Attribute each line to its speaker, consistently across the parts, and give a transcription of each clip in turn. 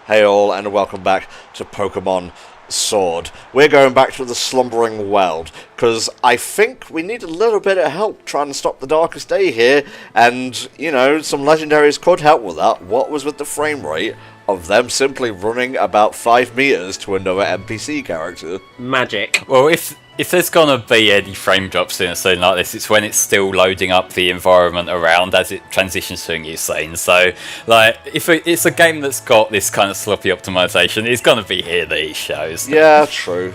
Speaker 1: Hey all, and welcome back to Pokémon Sword. We're going back to the Slumbering Weald, because I think we need a little bit of help trying to stop the Darkest Day here, and, you know, some legendaries could help with that. What was with the frame rate of them simply running about 5 meters to another NPC character?
Speaker 2: Magic.
Speaker 3: Well, if there's gonna be any frame drops in a scene like this, it's when it's still loading up the environment around as it transitions to a new scene. So, like, if it's a game that's got this kind of sloppy optimization, it's gonna be here that it shows.
Speaker 1: Yeah, true.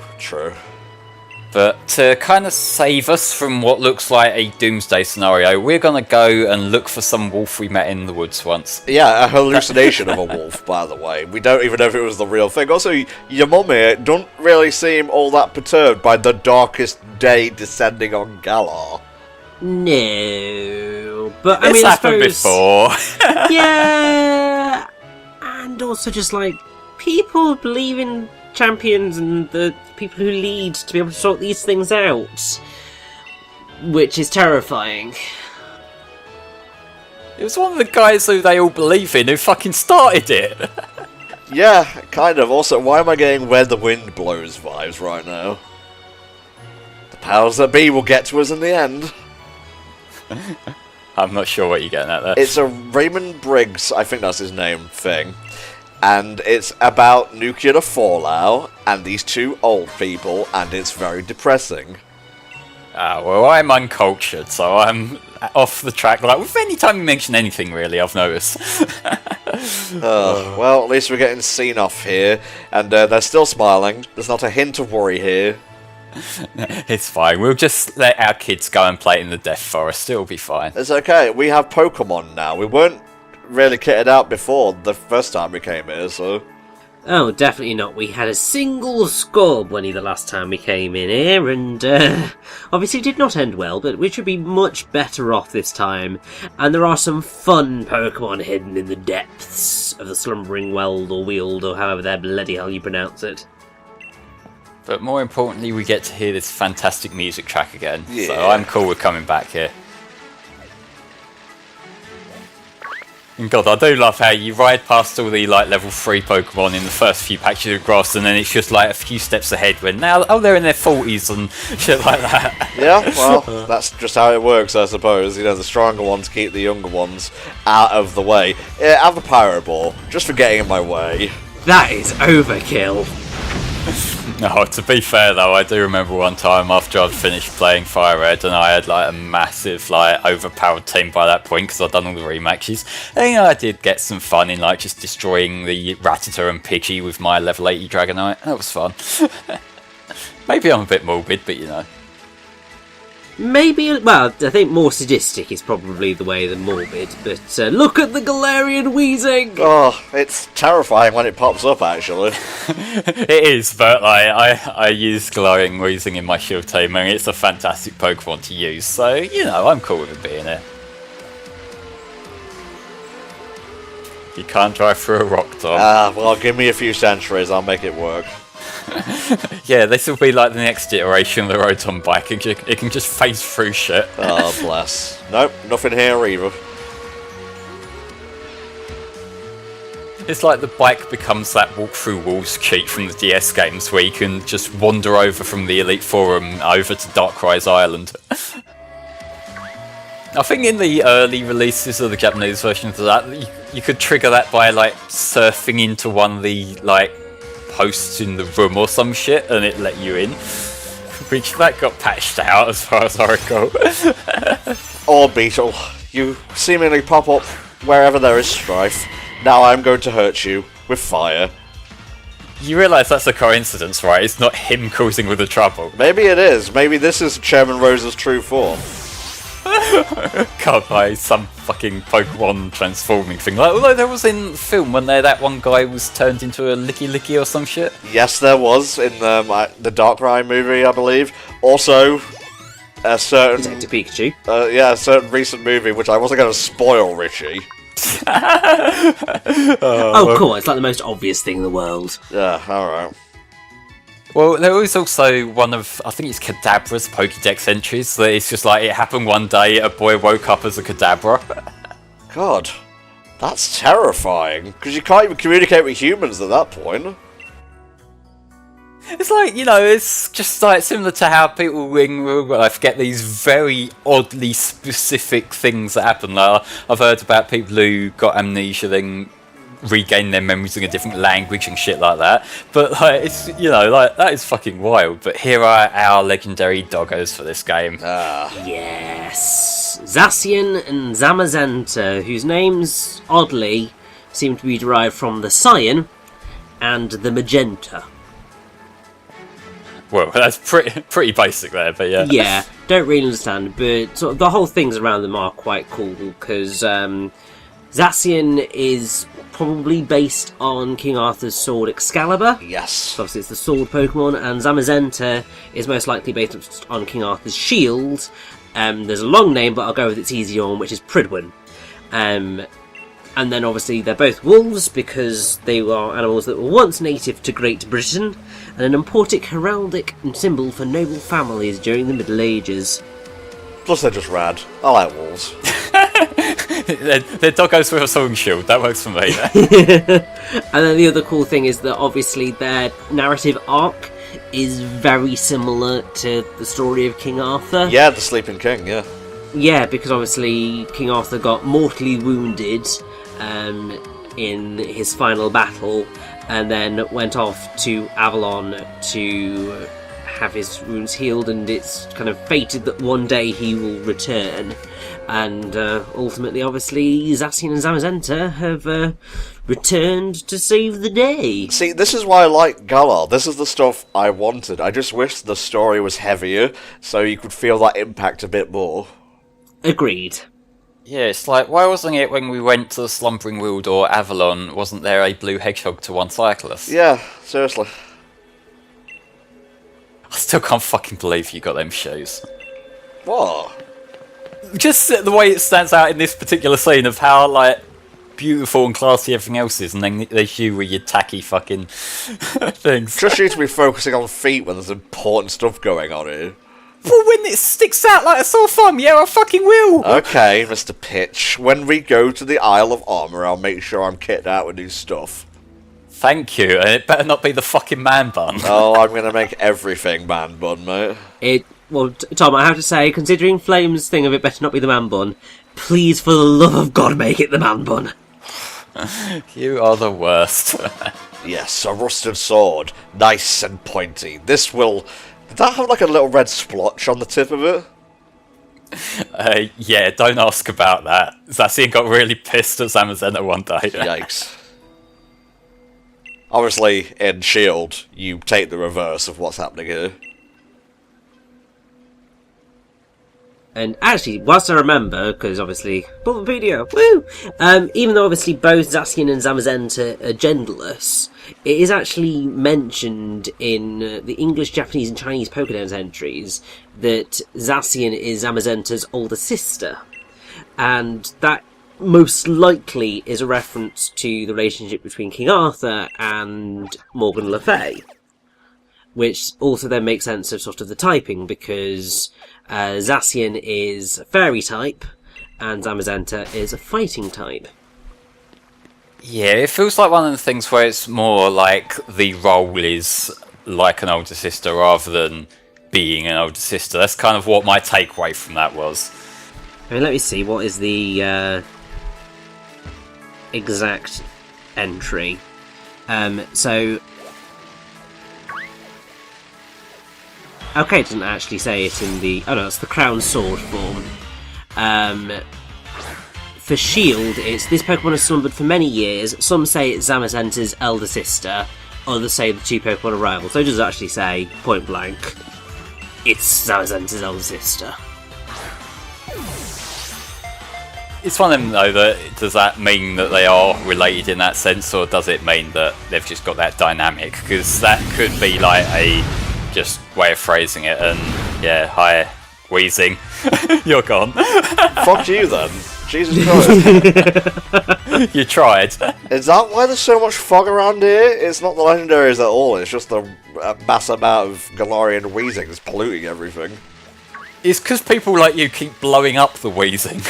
Speaker 3: But to kind of save us from what looks like a doomsday scenario, we're gonna go and look for some wolf we met in the woods once.
Speaker 1: Yeah, a hallucination of a wolf, by the way. We don't even know if it was the real thing. Also, your mum here don't really seem all that perturbed by the Darkest Day descending on Galar.
Speaker 2: No, but I
Speaker 3: It's
Speaker 2: mean, I
Speaker 3: happened
Speaker 2: suppose,
Speaker 3: before.
Speaker 2: yeah, and also just like people believe in champions and the people who lead to be able to sort these things out, which is terrifying.
Speaker 3: It was one of the guys who they all believe in who fucking started it.
Speaker 1: Yeah, kind of. Also, why am I getting Where the Wind Blows vibes right now? The powers that be will get to us in the end.
Speaker 3: I'm not sure what you're getting at there.
Speaker 1: It's a Raymond Briggs, I think that's his name, thing. And it's about nuclear fallout and these two old people, and it's very depressing.
Speaker 3: Well, I'm uncultured, so I'm off the track. Like, with any time you mention anything, really, I've noticed.
Speaker 1: Well, at least we're getting seen off here, and they're still smiling. There's not a hint of worry here.
Speaker 3: It's fine. We'll just let our kids go and play in the Death Forest. It'll be fine.
Speaker 1: It's okay. We have Pokemon now. We weren't really kitted out before the first time we came here, so...
Speaker 2: Oh, definitely not. We had a single Scorbunny the last time we came in here, and obviously it did not end well, but we should be much better off this time. And there are some fun Pokemon hidden in the depths of the Slumbering Weald or Weald, or however the bloody hell you pronounce it.
Speaker 3: But more importantly, we get to hear this fantastic music track again.
Speaker 1: Yeah.
Speaker 3: So I'm cool with coming back here. And God, I do love how you ride past all the like level 3 Pokemon in the first few patches of grass, and then it's just like a few steps ahead when now they're in their 40s and shit like that.
Speaker 1: Yeah, well, that's just how it works, I suppose. You know, the stronger ones keep the younger ones out of the way. Yeah, have a Pyro Ball, just for getting in my way.
Speaker 2: That is overkill.
Speaker 3: No, to be fair though, I do remember one time after I'd finished playing Fire Red and I had like a massive, like, overpowered team by that point because I'd done all the rematches. And, you know, I did get some fun in like just destroying the Rattata and Pidgey with my level 80 Dragonite. That was fun. Maybe I'm a bit morbid, but you know.
Speaker 2: Maybe, well, I think more sadistic is probably the way than morbid, but look at the Galarian wheezing!
Speaker 1: Oh, it's terrifying when it pops up, actually.
Speaker 3: It is, but like, I use Glowing Weezing in my shield team and it's a fantastic Pokemon to use, so, you know, I'm cool with it being there. You can't drive through a rock, Tom.
Speaker 1: Well, give me a few centuries, I'll make it work.
Speaker 3: Yeah, this will be like the next iteration of the Rotom bike. It can just phase through shit.
Speaker 1: Oh, bless. Nope, nothing here either.
Speaker 3: It's like the bike becomes that walk through walls cheat from the DS games where you can just wander over from the Elite Forum over to Darkrai's Island. I think in the early releases of the Japanese versions of that, you could trigger that by like surfing into one of the like posts in the room or some shit and it let you in, which that got patched out as far as I recall.
Speaker 1: Or Beetle, you seemingly pop up wherever there is strife. Now I'm going to hurt you with fire.
Speaker 3: You realise that's a coincidence, right? It's not him causing all the trouble.
Speaker 1: Maybe it is. Maybe this is Chairman Rose's true form.
Speaker 3: God, like some fucking Pokemon transforming thing. Like, although there was in the film when that one guy was turned into a Licky or some shit.
Speaker 1: Yes, there was in the Darkrai movie, I believe. Also, a certain
Speaker 2: Detective Pikachu.
Speaker 1: a certain recent movie which I wasn't going to spoil, Richie.
Speaker 2: Oh, cool! It's like the most obvious thing in the world.
Speaker 1: Yeah, all right.
Speaker 3: Well, there was also one of, I think it's Kadabra's Pokédex entries, that it's just like, it happened one day, a boy woke up as a Kadabra.
Speaker 1: God. That's terrifying, because you can't even communicate with humans at that point.
Speaker 3: It's like, it's just like similar to how people in real life get these very oddly specific things that happen. Like, I've heard about people who got amnesia, then regain their memories in a different language and shit like that. But like, it's like that is fucking wild. But here are our legendary doggos for this game.
Speaker 2: Yes, Zacian and Zamazenta, whose names oddly seem to be derived from the cyan and the magenta.
Speaker 3: Well, that's pretty basic there, but yeah.
Speaker 2: Yeah, don't really understand, but sort of the whole things around them are quite cool, because Zacian is probably based on King Arthur's sword Excalibur.
Speaker 1: Yes.
Speaker 2: So obviously it's the sword Pokemon, and Zamazenta is most likely based on King Arthur's shield. There's a long name, but I'll go with its easier one, which is Pridwin. And then obviously they're both wolves, because they are animals that were once native to Great Britain, and an important heraldic symbol for noble families during the Middle Ages.
Speaker 1: Plus they're just rad. I like wolves.
Speaker 3: They're doggos with a sewing shield, that works for me.
Speaker 2: And then the other cool thing is that obviously their narrative arc is very similar to the story of King Arthur.
Speaker 1: Yeah, the Sleeping King, yeah.
Speaker 2: Yeah, because obviously King Arthur got mortally wounded in his final battle, and then went off to Avalon to have his wounds healed, and it's kind of fated that one day he will return. And ultimately, obviously, Zacian and Zamazenta have returned to save the day.
Speaker 1: See, this is why I like Galar. This is the stuff I wanted. I just wish the story was heavier, so you could feel that impact a bit more.
Speaker 2: Agreed.
Speaker 3: Yeah, it's like, why wasn't it when we went to the Slumbering Weald or Avalon, wasn't there a blue hedgehog to one cyclist?
Speaker 1: Yeah, seriously.
Speaker 3: I still can't fucking believe you got them shoes.
Speaker 1: What?
Speaker 3: Just the way it stands out in this particular scene of how, like, beautiful and classy everything else is, and then there's you with your tacky fucking things.
Speaker 1: Just you to be focusing on feet when there's important stuff going on here.
Speaker 3: Well, when it sticks out like a sore thumb, yeah, I fucking will!
Speaker 1: Okay, Mr. Pitch. When we go to the Isle of Armour, I'll make sure I'm kitted out with new stuff.
Speaker 3: Thank you, and it better not be the fucking man bun.
Speaker 1: Oh, I'm gonna make everything man bun, mate.
Speaker 2: Well, Tom, I have to say, considering Flame's thing of it better not be the man bun, please, for the love of God, make it the man bun.
Speaker 3: You are the worst.
Speaker 1: Yes, a rusted sword. Nice and pointy. This will... Did that have like a little red splotch on the tip of it?
Speaker 3: Yeah, don't ask about that. Zacian got really pissed at Zamazenta one day.
Speaker 1: Yikes. Obviously, in S.H.I.E.L.D., you take the reverse of what's happening here.
Speaker 2: And actually, whilst I remember, because obviously, Bulbapedia, woo! Even though obviously both Zacian and Zamazenta are genderless, it is actually mentioned in the English, Japanese and Chinese Pokédex entries that Zacian is Zamazenta's older sister. And that most likely is a reference to the relationship between King Arthur and Morgan Le Fay. Which also then makes sense of sort of the typing, because Zacian is a fairy type, and Zamazenta is a fighting type.
Speaker 3: Yeah, it feels like one of the things where it's more like the role is like an older sister rather than being an older sister. That's kind of what my takeaway from that was.
Speaker 2: I mean, let me see, what is the exact entry? Okay, it doesn't actually say it in the... Oh no, it's the Crown Sword form. For S.H.I.E.L.D., it's this Pokemon has slumbered for many years. Some say it's Zamazenta's elder sister. Others say the two Pokemon are rivals. So it does actually say, point blank, it's Zamazenta's elder sister.
Speaker 3: It's one of them, though, that does that mean that they are related in that sense, or does it mean that they've just got that dynamic? Because that could be like a just way of phrasing it, and yeah, hi, wheezing, you're gone.
Speaker 1: Fuck you then. Jesus Christ.
Speaker 3: You tried.
Speaker 1: Is that why there's so much fog around here? It's not the legendaries at all, it's just a mass amount of Galarian wheezing that's polluting everything.
Speaker 3: It's because people like you keep blowing up the wheezing.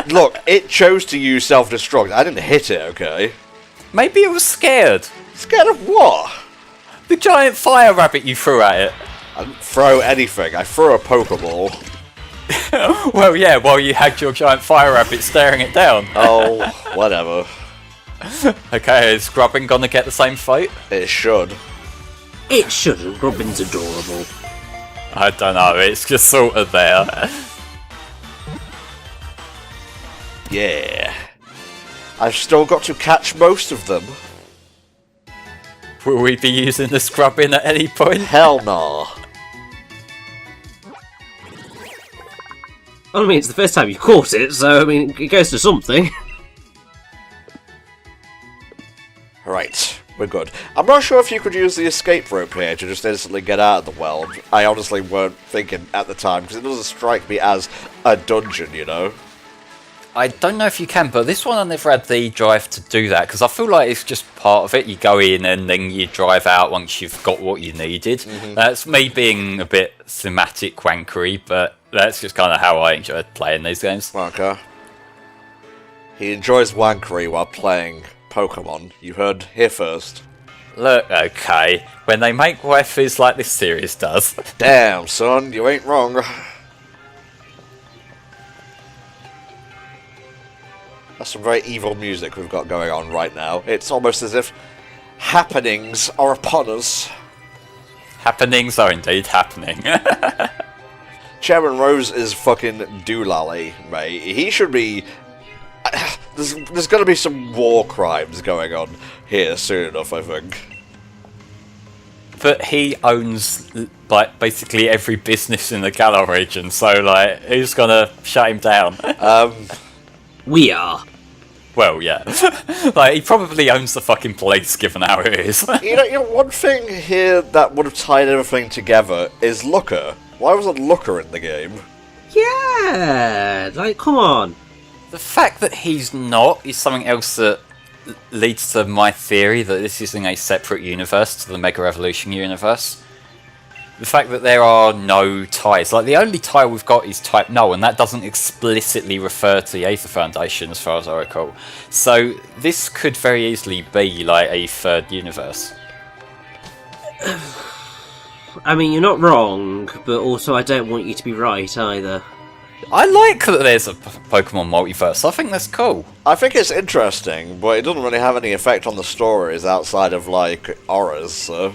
Speaker 1: Look, it chose to use self-destruct. I didn't hit it, okay?
Speaker 3: Maybe it was scared.
Speaker 1: Scared of what?
Speaker 3: The giant fire rabbit you threw at it.
Speaker 1: I didn't throw anything. I threw a Pokeball.
Speaker 3: Well, yeah, while you had your giant fire rabbit staring it down.
Speaker 1: Oh, whatever.
Speaker 3: Okay, is Grubbin gonna get the same fate?
Speaker 1: It should.
Speaker 2: It shouldn't. Grubbin's adorable.
Speaker 3: I don't know, it's just sort of there.
Speaker 1: Yeah. I've still got to catch most of them.
Speaker 3: Will we be using the Grubbin at any point?
Speaker 1: Hell nah.
Speaker 2: Well, I mean, it's the first time you've caught it, so, I mean, it goes to something.
Speaker 1: Right, we're good. I'm not sure if you could use the escape rope here to just instantly get out of the world. I honestly weren't thinking at the time, because it doesn't strike me as a dungeon, you know?
Speaker 3: I don't know if you can, but this one I never had the drive to do that, because I feel like it's just part of it. You go in and then you drive out once you've got what you needed. That's me being a bit thematic wankery, but that's just kind of how I enjoy playing these games.
Speaker 1: Okay. He enjoys wankery while playing Pokemon. You heard here first.
Speaker 3: Look, okay, when they make waifus like this series does.
Speaker 1: Damn, son, you ain't wrong. That's some very evil music we've got going on right now. It's almost as if happenings are upon us.
Speaker 3: Happenings are indeed happening.
Speaker 1: Chairman Rose is fucking doolally, mate. He should be... There's going to be some war crimes going on here soon enough, I think.
Speaker 3: But he owns, like, basically every business in the Galar region, so, like, who's gonna shut him down?
Speaker 2: We are.
Speaker 3: Well, yeah. Like, he probably owns the fucking police, given how it is.
Speaker 1: You know, one thing here that would have tied everything together is Looker. Why wasn't Looker in the game?
Speaker 2: Yeah! Like, come on.
Speaker 3: The fact that he's not is something else that leads to my theory that this is in a separate universe to the Mega Evolution universe. The fact that there are no ties. Like, the only tie we've got is Type Null, and that doesn't explicitly refer to the Aether Foundation, as far as I recall. So, this could very easily be, like, a third universe.
Speaker 2: I mean, you're not wrong, but also I don't want you to be right either.
Speaker 3: I like that there's a Pokemon multiverse. I think that's cool.
Speaker 1: I think it's interesting, but it doesn't really have any effect on the stories outside of, like, auras, so...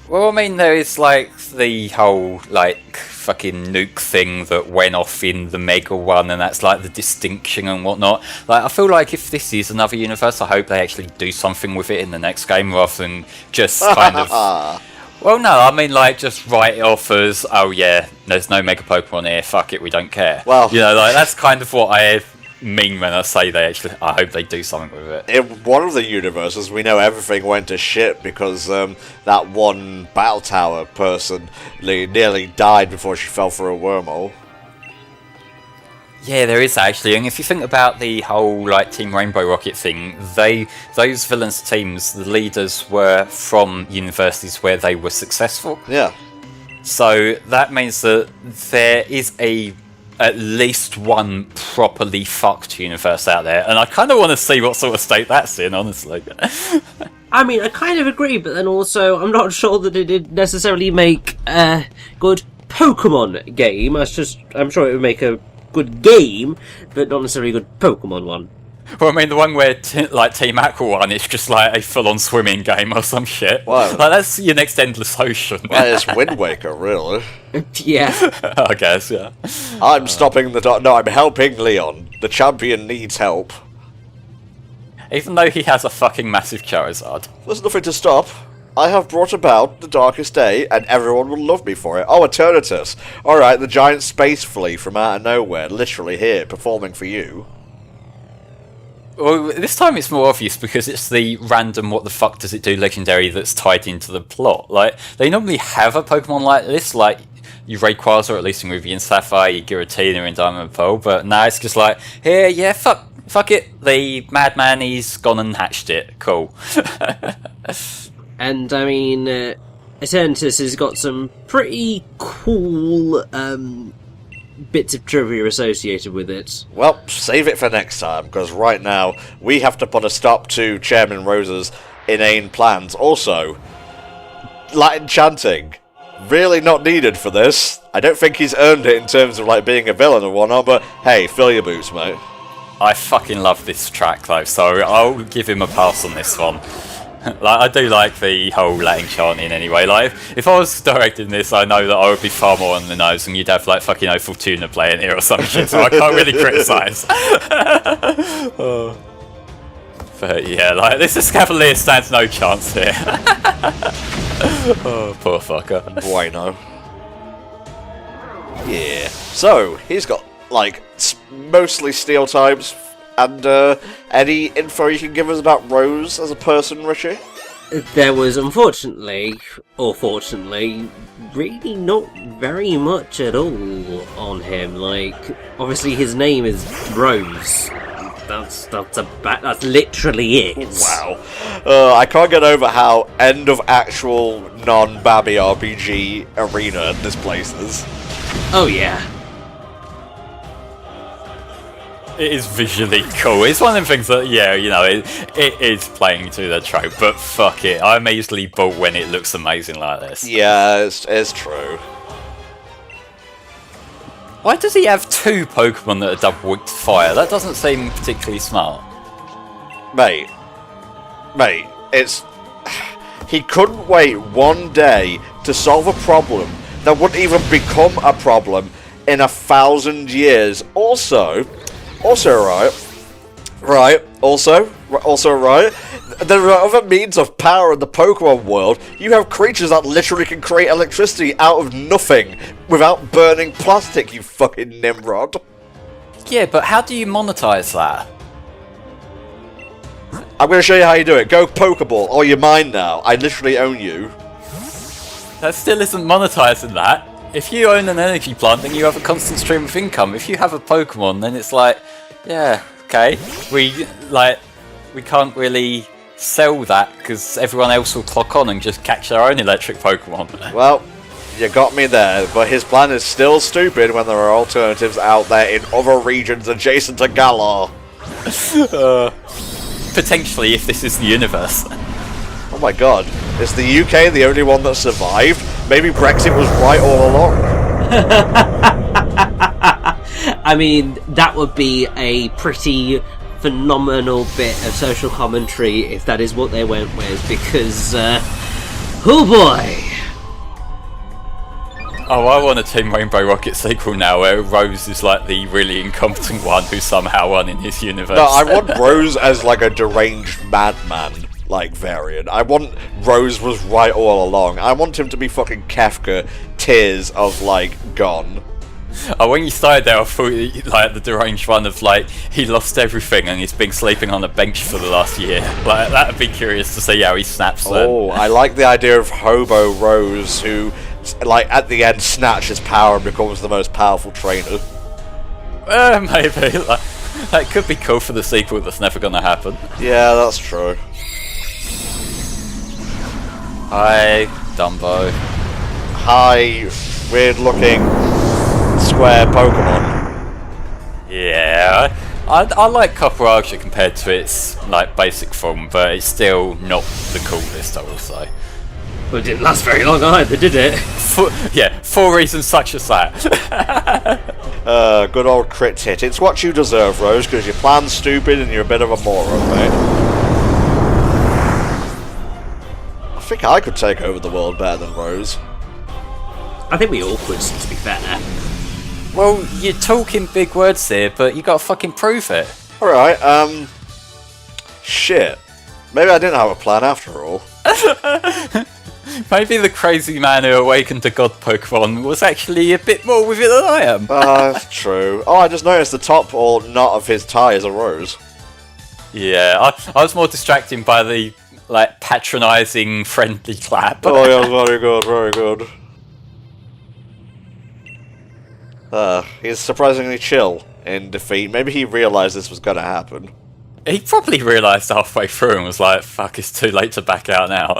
Speaker 3: Well, I mean, there is, like, the whole, like, fucking nuke thing that went off in the Mega one, and that's, like, the distinction and whatnot. Like, I feel like if this is another universe, I hope they actually do something with it in the next game, rather than just kind of... Well, no, I mean, like, just write it off as, oh, yeah, there's no Mega Pokemon here, fuck it, we don't care.
Speaker 1: Well...
Speaker 3: You know, like, that's kind of what I mean when I say they actually... I hope they do something with it.
Speaker 1: In one of the universes, we know everything went to shit because that one Battle Tower person nearly died before she fell through a wormhole.
Speaker 3: Yeah, there is actually, and if you think about the whole like Team Rainbow Rocket thing, those villains teams, the leaders were from universities where they were successful.
Speaker 1: Yeah.
Speaker 3: So that means that there is at least one properly fucked universe out there, and I kind of want to see what sort of state that's in, honestly.
Speaker 2: I mean, I kind of agree, but then also I'm not sure that it did necessarily make a good Pokemon game. I'm sure it would make a good game, but not necessarily a good Pokemon one.
Speaker 3: Well, I mean, the one where, like, Team Aqua one, it's just like a full-on swimming game or some shit.
Speaker 1: Wow.
Speaker 3: Like, that's your next Endless Ocean.
Speaker 1: Well, it's Wind Waker, really.
Speaker 2: Yeah.
Speaker 3: I guess, yeah.
Speaker 1: I'm stopping the... No, I'm helping Leon. The champion needs help.
Speaker 3: Even though he has a fucking massive Charizard.
Speaker 1: There's nothing to stop. I have brought about the darkest day, and everyone will love me for it. Oh, Eternatus. Alright, the giant space flea from out of nowhere, literally here, performing for you.
Speaker 3: Well, this time it's more obvious because it's the random what the fuck does it do legendary that's tied into the plot. Like, they normally have a Pokemon like this, like your Rayquaza, or at least in Ruby and Sapphire, your Giratina in Diamond and Pearl, but now it's just like, here, yeah, fuck it, the madman, he's gone and hatched it, cool.
Speaker 2: And, I mean, Eternatus has got some pretty cool, bits of trivia associated with it.
Speaker 1: Well, save it for next time, because right now we have to put a stop to Chairman Rose's inane plans. Also, Latin chanting. Really not needed for this. I don't think he's earned it in terms of like being a villain or whatnot, but hey, fill your boots, mate.
Speaker 3: I fucking love this track though, so I'll give him a pass on this one. Like, I do like the whole Latin chanting anyway. Like, if I was directing this, I know that I would be far more on the nose, and you'd have like fucking Fortuna playing here or some shit, so I can't really criticise. But yeah, like, this Escavalier stands no chance here. Oh, poor fucker.
Speaker 1: Bueno. Yeah. So, he's got, like, mostly steel types. And, any info you can give us about Rose as a person, Richie?
Speaker 2: There was, unfortunately, or fortunately, really not very much at all on him. Like, obviously his name is Rose. That's literally it.
Speaker 1: Wow. I can't get over how end of actual non-Babby RPG arena this place is.
Speaker 2: Oh yeah.
Speaker 3: It is visually cool. It's one of them things that, yeah, you know, it is playing to the trope, but fuck it. I'm easily bought when it looks amazing like this.
Speaker 1: Yeah, it's true.
Speaker 3: Why does he have two Pokemon that are double weak to fire? That doesn't seem particularly smart.
Speaker 1: Mate, it's... He couldn't wait one day to solve a problem that wouldn't even become a problem in 1,000 years. Also, right, there are other means of power in the Pokemon world. You have creatures that literally can create electricity out of nothing without burning plastic, you fucking Nimrod.
Speaker 3: Yeah, but how do you monetize that?
Speaker 1: I'm going to show you how you do it. Go Pokeball, or you're mine now. I literally own you.
Speaker 3: That still isn't monetizing that. If you own an energy plant, then you have a constant stream of income. If you have a Pokemon, then it's like, yeah, okay, we can't really sell that because everyone else will clock on and just catch their own electric Pokemon.
Speaker 1: Well, you got me there, but his plan is still stupid when there are alternatives out there in other regions adjacent to Galar.
Speaker 3: Potentially, if this is the universe.
Speaker 1: Oh my god, is the UK the only one that survived? Maybe Brexit was right all along.
Speaker 2: I mean, that would be a pretty phenomenal bit of social commentary if that is what they went with, because, oh boy!
Speaker 3: Oh, I want a Team Rainbow Rocket sequel now where Rose is like the really incompetent one who somehow won in his universe.
Speaker 1: No, I want Rose as like a deranged madman, like, variant. I want Rose was right all along. I want him to be fucking Kafka, tears of, like, gone.
Speaker 3: Oh, when you started there, I thought, like, the deranged one of, like, he lost everything and he's been sleeping on a bench for the last year. Like, that'd be curious to see how he snaps then.
Speaker 1: Oh, I like the idea of Hobo Rose, who, like, at the end snatches power and becomes the most powerful trainer.
Speaker 3: Maybe. Like, that could be cool for the sequel that's never gonna happen.
Speaker 1: Yeah, that's true.
Speaker 3: Hi, Dumbo.
Speaker 1: Hi, weird-looking square Pokemon.
Speaker 3: Yeah, I like Copper Archer compared to its like basic form, but it's still not the coolest, I will say.
Speaker 2: Well, it didn't last very long either, did it?
Speaker 3: For reasons such as that.
Speaker 1: Good old crit hit. It's what you deserve, Rose, because your plan's stupid and you're a bit of a moron, mate. I think I could take over the world better than Rose.
Speaker 2: I think we all could, to be fair.
Speaker 3: Well, you're talking big words here, but you gotta fucking prove it.
Speaker 1: Alright, shit. Maybe I didn't have a plan after all.
Speaker 3: Maybe the crazy man who awakened the god Pokemon was actually a bit more with it than I am.
Speaker 1: That's true. Oh, I just noticed the top or knot of his tie is a rose.
Speaker 3: Yeah, I was more distracted by the, like, patronising friendly clap.
Speaker 1: Oh, yeah, very good, very good. He's surprisingly chill in defeat. Maybe he realised this was gonna happen.
Speaker 3: He probably realised halfway through and was like, fuck, it's too late to back out now.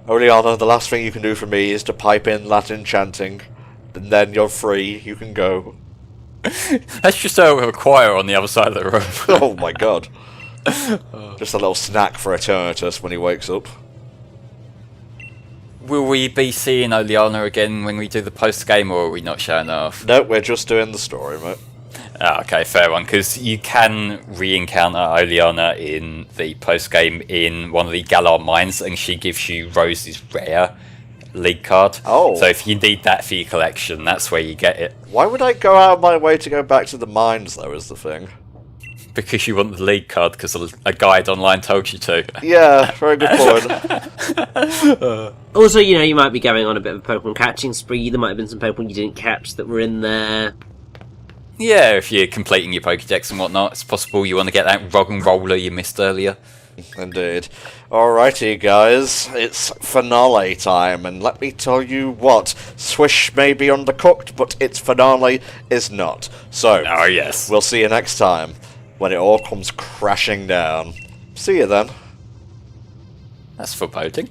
Speaker 1: Oriana, the last thing you can do for me is to pipe in Latin chanting. and then you're free. You can go.
Speaker 3: Let's just a choir on the other side of the room.
Speaker 1: Oh my god. Just a little snack for Eternatus when he wakes up.
Speaker 3: Will we be seeing Oleana again when we do the post-game, or are we not showing off?
Speaker 1: No, we're just doing the story, mate.
Speaker 3: Ah, okay, fair one, because you can re-encounter Oleana in the post-game in one of the Galar mines, and she gives you Rose's rare league card.
Speaker 1: Oh.
Speaker 3: So if you need that for your collection, that's where you get it.
Speaker 1: Why would I go out of my way to go back to the mines, though, is the thing?
Speaker 3: Because you want the league card, because a guide online told you to.
Speaker 1: Yeah, very good point.
Speaker 2: Also, you might be going on a bit of a Pokemon catching spree. There might have been some Pokemon you didn't catch that were in there.
Speaker 3: Yeah, if you're completing your Pokédex and whatnot, it's possible you want to get that Rog and Roller you missed earlier.
Speaker 1: Indeed. Alrighty, guys, it's finale time, and let me tell you what, Swish may be undercooked, but its finale is not. So,
Speaker 3: Oh, yes.
Speaker 1: we'll see you next time, when it all comes crashing down. See you then.
Speaker 3: That's foreboding.